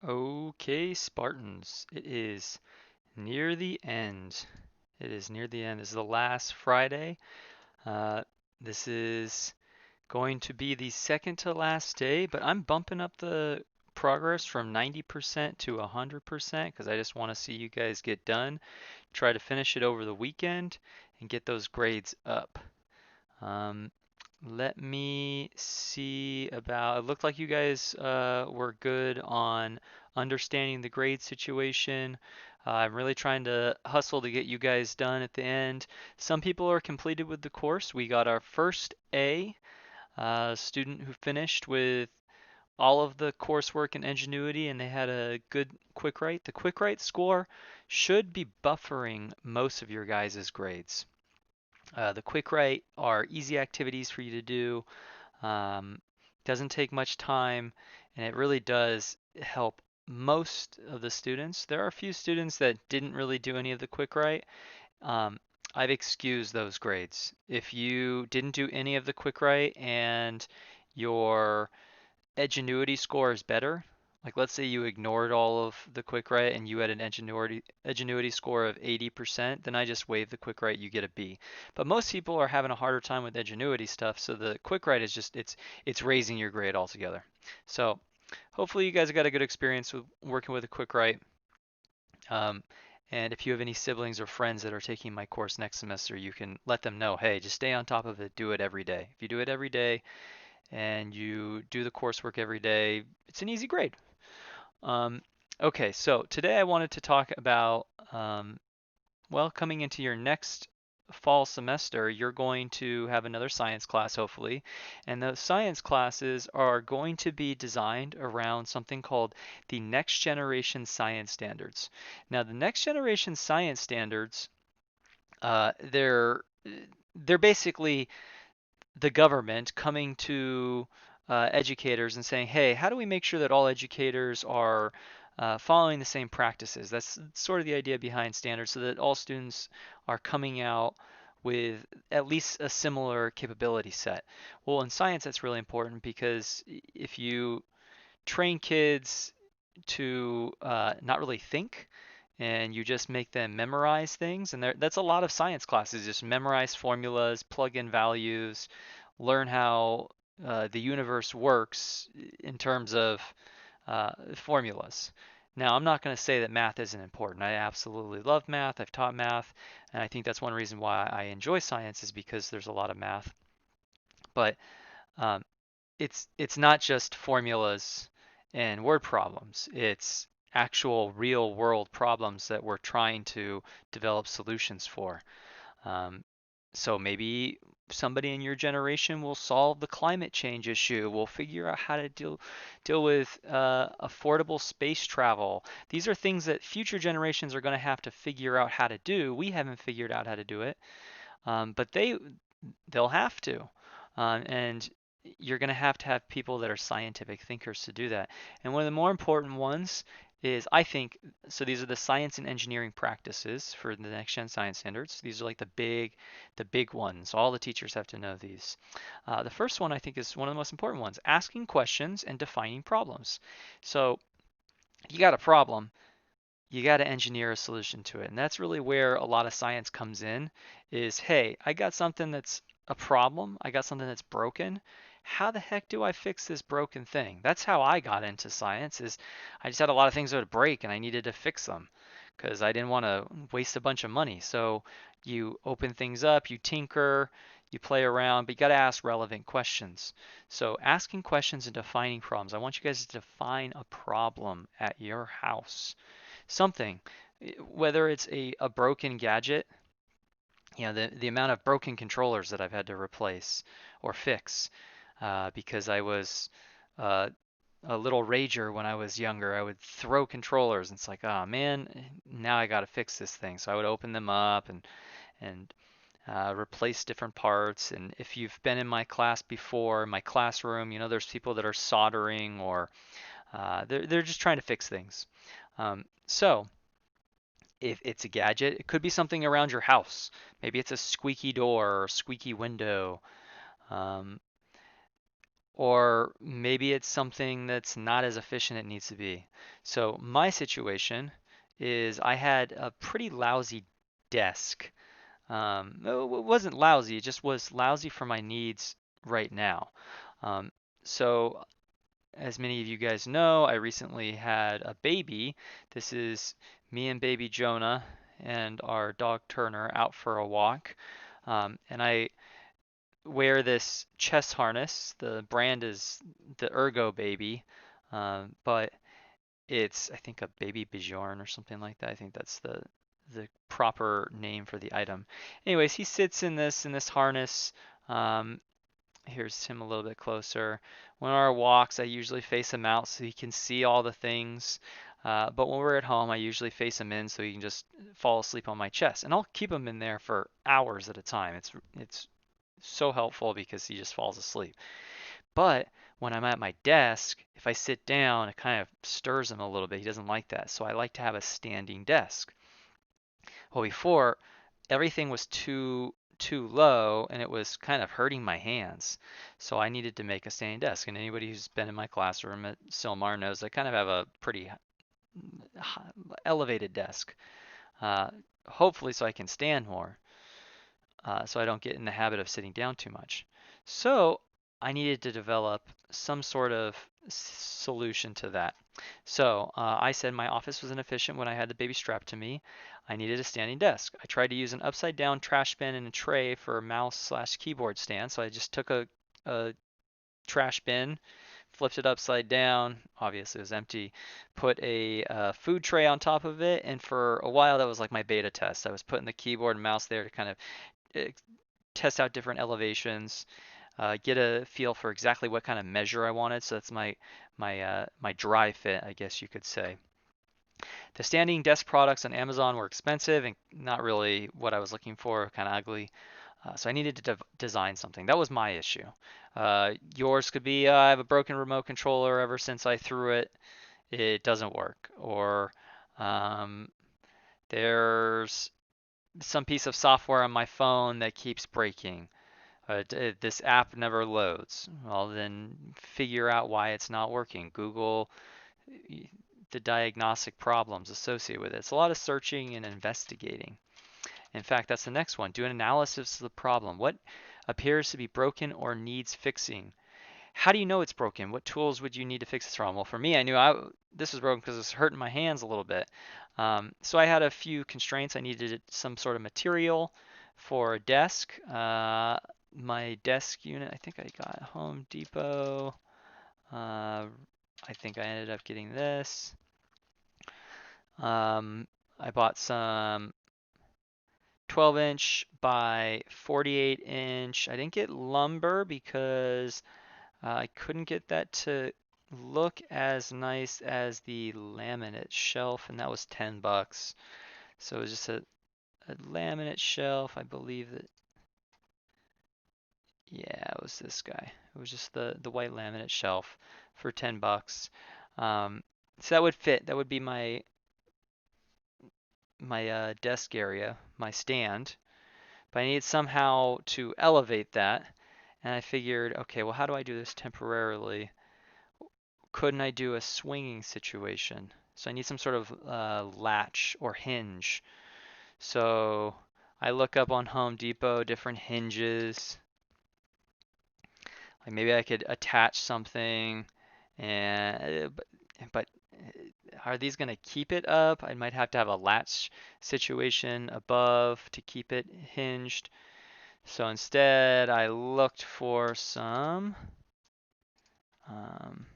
Okay, Spartans, it is near the end. It is near the end. This is the last Friday. Uh, this is going to be the second to last day, but I'm bumping up the progress from 90% to 100% because I just want to see you guys get done. Try to finish it over the weekend and get those grades up. Um, Let me see about. It looked like you guys were good on understanding the grade situation. I'm really trying to hustle to get you guys done at the end. Some people are completed with the course. We got our first A student who finished with all of the coursework and Ingenuity, and they had a good quick write. The quick write score should be buffering most of your guys' grades. The quick write are easy activities for you to do. Doesn't take much time, and it really does help most of the students. There are a few students that didn't really do any of the quick write. Um, I've excused those grades. If you didn't do any of the quick write and your Edgenuity score is better, like let's say you ignored all of the quick write and you had an Edgenuity score of 80%, then I just waive the quick write, you get a B. But most people are having a harder time with Edgenuity stuff, so the quick write is just it's raising your grade altogether. So hopefully you guys got a good experience with working with a quick write. Um, and if you have any siblings or friends that are taking my course next semester, you can let them know, hey, just stay on top of it, do it every day. If you do it every day, and you do the coursework every day, it's an easy grade. Um, okay, so today I wanted to talk about, well, coming into your next fall semester, you're going to have another science class, hopefully, and those science classes are going to be designed around something called the Next Generation Science Standards. Now, the Next Generation Science Standards, uh, they're they're basically the government coming to educators and saying, hey, how do we make sure that all educators are following the same practices? That's sort of the idea behind standards, so that all students are coming out with at least a similar capability set. Well, in science, that's really important because if you train kids to not really think, and you just make them memorize things, and that's a lot of science classes, just memorize formulas, plug in values, learn how the universe works in terms of formulas. Now, I'm not going to say that math isn't important. I absolutely love math. I've taught math, and I think that's one reason why I enjoy science is because there's a lot of math. But um, it's not just formulas and word problems. It's actual real world problems that we're trying to develop solutions for. Um, so maybe somebody in your generation will solve the climate change issue. We'll figure out how to deal with affordable space travel. These are things that future generations are going to have to figure out how to do. We haven't figured out how to do it, but they'll have to. And you're going to have people that are scientific thinkers to do that. And one of the more important ones is, I think, so these are the science and engineering practices for the next gen science standards. These are like the big ones. All the teachers have to know these. The first one I think is one of the most important ones: asking questions and defining problems. So you got a problem, you got to engineer a solution to it. And that's really where a lot of science comes in is, hey, I got something that's a problem. I got something that's broken. How the heck do I fix this broken thing? That's how I got into science is I just had a lot of things that would break and I needed to fix them because I didn't want to waste a bunch of money. So you open things up, you tinker, you play around, but you got to ask relevant questions. So asking questions and defining problems. I want you guys to define a problem at your house, something, whether it's a broken gadget, the amount of broken controllers that I've had to replace or fix because I was uh, a little rager when I was younger. I would throw controllers, and it's like, oh man, now I got to fix this thing. So I would open them up and replace different parts. And if you've been in my class before, my classroom, there's people that are soldering or they're just trying to fix things. So if it's a gadget, it could be something around your house. Maybe it's a squeaky door or squeaky window, um, or maybe it's something that's not as efficient as it needs to be. So my situation is I had a pretty lousy desk. No, it wasn't lousy, it just was lousy for my needs right now. Um, so as many of you guys know, I recently had a baby. This is me and baby Jonah and our dog Turner out for a walk. And I wear this chest harness. The brand is the Ergo Baby, but it's I think a Baby Bjorn or something like that. I think that's the proper name for the item. Anyways, he sits in this harness. Um, Here's him a little bit closer. When our walks, I usually face him out so he can see all the things. But when we're at home, I usually face him in so he can just fall asleep on my chest. And I'll keep him in there for hours at a time. It's so helpful because he just falls asleep. But when I'm at my desk, if I sit down, it kind of stirs him a little bit. He doesn't like that. So I like to have a standing desk. Well, before, everything was too low and it was kind of hurting my hands. So I needed to make a standing desk. And anybody who's been in my classroom at Silmar knows I kind of have a pretty elevated desk. Uh, Hopefully so I can stand more. So I don't get in the habit of sitting down too much. So I needed to develop some sort of solution to that. So I said my office was inefficient when I had the baby strapped to me. I needed a standing desk. I tried to use an upside down trash bin and a tray for a mouse slash keyboard stand. So I just took a trash bin, flipped it upside down. Obviously, it was empty. Put a food tray on top of it, and for a while, that was like my beta test. I was putting the keyboard and mouse there to kind of test out different elevations, get a feel for exactly what kind of measure I wanted. So that's my dry fit, I guess you could say. The standing desk products on Amazon were expensive and not really what I was looking for, kind of ugly. So I needed to design something. That was my issue. Yours could be I have a broken remote controller ever since I threw it. It doesn't work. Or um, there's some piece of software on my phone that keeps breaking. This app never loads. Well, then figure out why it's not working. Google the diagnostic problems associated with it. It's a lot of searching and investigating. In fact, that's the next one. Do an analysis of the problem. What appears to be broken or needs fixing? How do you know it's broken? What tools would you need to fix this from? Well, for me, I knew this was broken because it was hurting my hands a little bit. So I had a few constraints. I needed some sort of material for a desk. My desk unit, I think I got at Home Depot. I think I ended up getting this. I bought some 12-inch by 48-inch. I didn't get lumber because I couldn't get that to look as nice as the laminate shelf, and that was 10 bucks. So it was just a laminate shelf. I believe that, yeah, it was this guy. It was just the white laminate shelf for 10 bucks. So that would fit. That would be my desk area, my stand. But I needed somehow to elevate that. And I figured, okay, well, how do I do this temporarily? Couldn't I do a swinging situation? So I need some sort of latch or hinge. So I look up on Home Depot different hinges. Like maybe I could attach something, and but are these going to keep it up? I might have to have a latch situation above to keep it hinged. So instead, I looked for some um,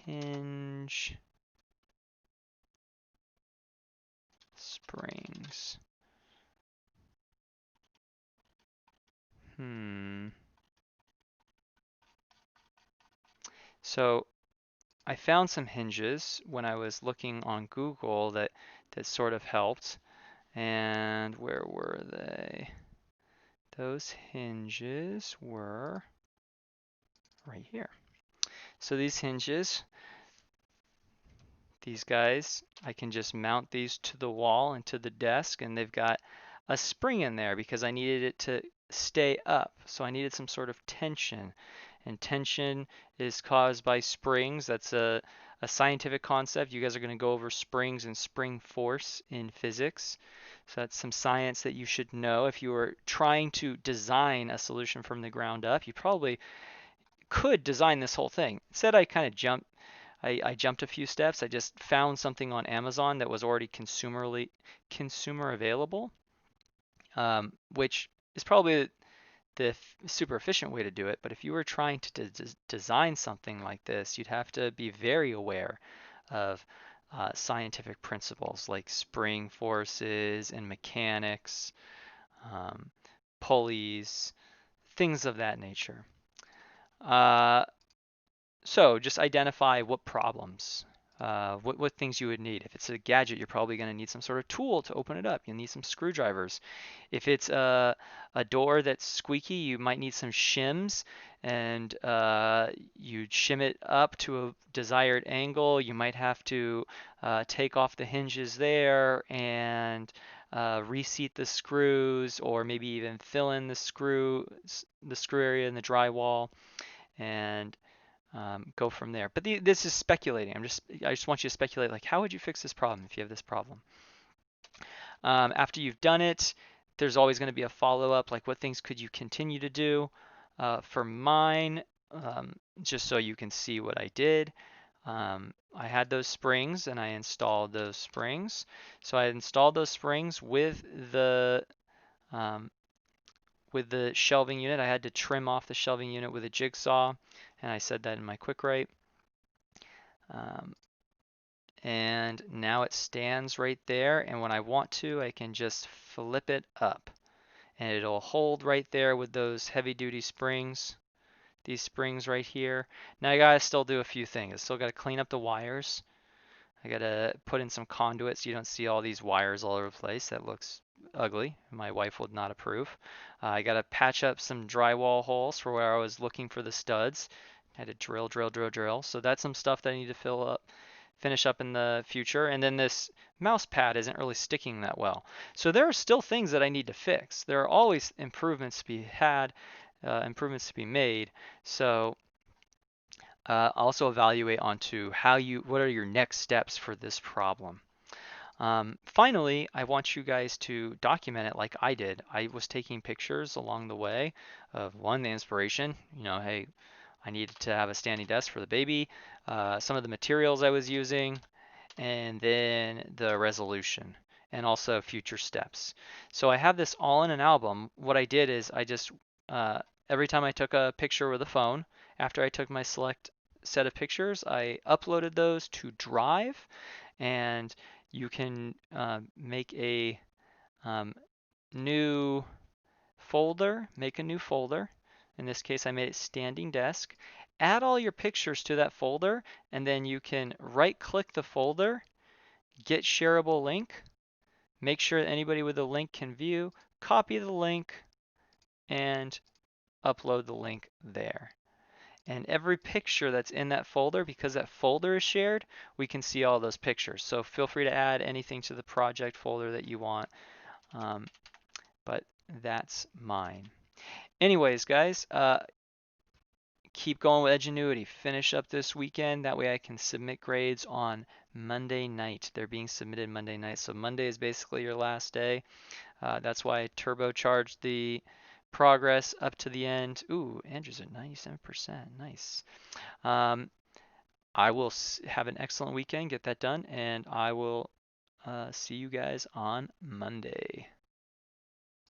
hinge springs. So I found some hinges when I was looking on Google that sort of helped. And where were they? Those hinges were right here. So these hinges, these guys, I can just mount these to the wall and to the desk, and they've got a spring in there because I needed it to stay up. So I needed some sort of tension. and tension is caused by springs. That's a scientific concept. You guys are going to go over springs and spring force in physics. So that's some science that you should know. If you were trying to design a solution from the ground up, you probably could design this whole thing. Instead, I kind of I jumped a few steps. I just found something on Amazon that was already consumer available, which is probably the super efficient way to do it. But if you were trying to design something like this, you'd have to be very aware of scientific principles like spring forces and mechanics, um, pulleys, things of that nature. Uh, So just identify what problems, what things you would need. If it's a gadget, you're probably going to need some sort of tool to open it up. You'll need some screwdrivers. If it's a door that's squeaky, you might need some shims, and you'd shim it up to a desired angle. You might have to take off the hinges there and reseat the screws, or maybe even fill in the screw area in the drywall, and go from there. But this is speculating. I just want you to speculate, like, how would you fix this problem if you have this problem? After you've done it, there's always going to be a follow-up, like what things could you continue to do? For mine, just so you can see what I did, I had those springs and I installed those springs. So I installed those springs um, with the shelving unit. I had to trim off the shelving unit with a jigsaw, and I said that in my quick write. And now it stands right there, and when I want to, I can just flip it up, and it'll hold right there with those heavy-duty springs, these springs right here. Now I gotta still do a few things. I still gotta clean up the wires. I gotta put in some conduits so you don't see all these wires all over the place. That looks ugly. My wife would not approve. I gotta patch up some drywall holes for where I was looking for the studs. I had to drill. So that's some stuff that I need to finish up in the future. And then this mouse pad isn't really sticking that well. So there are still things that I need to fix. There are always improvements to be had, improvements to be made. So also evaluate onto what are your next steps for this problem. Finally, I want you guys to document it like I did. I was taking pictures along the way of the inspiration, hey, I needed to have a standing desk for the baby, some of the materials I was using, and then the resolution, and also future steps. So I have this all in an album. What I did is I just, every time I took a picture with a phone, after I took my select set of pictures, I uploaded those to Drive, and you can make a new make a new folder. In this case, I made it standing desk. Add all your pictures to that folder, and then you can right-click the folder, get shareable link, make sure that anybody with a link can view, copy the link, and upload the link there. And every picture that's in that folder, because that folder is shared, we can see all those pictures. So feel free to add anything to the project folder that you want. But that's mine. Anyways, guys, keep going with Edgenuity. Finish up this weekend. That way I can submit grades on Monday night. They're being submitted Monday night. So Monday is basically your last day. That's why I turbocharged the progress up to the end. Ooh, Andrew's at 97%. Nice. I will have an excellent weekend, get that done, and I will see you guys on Monday.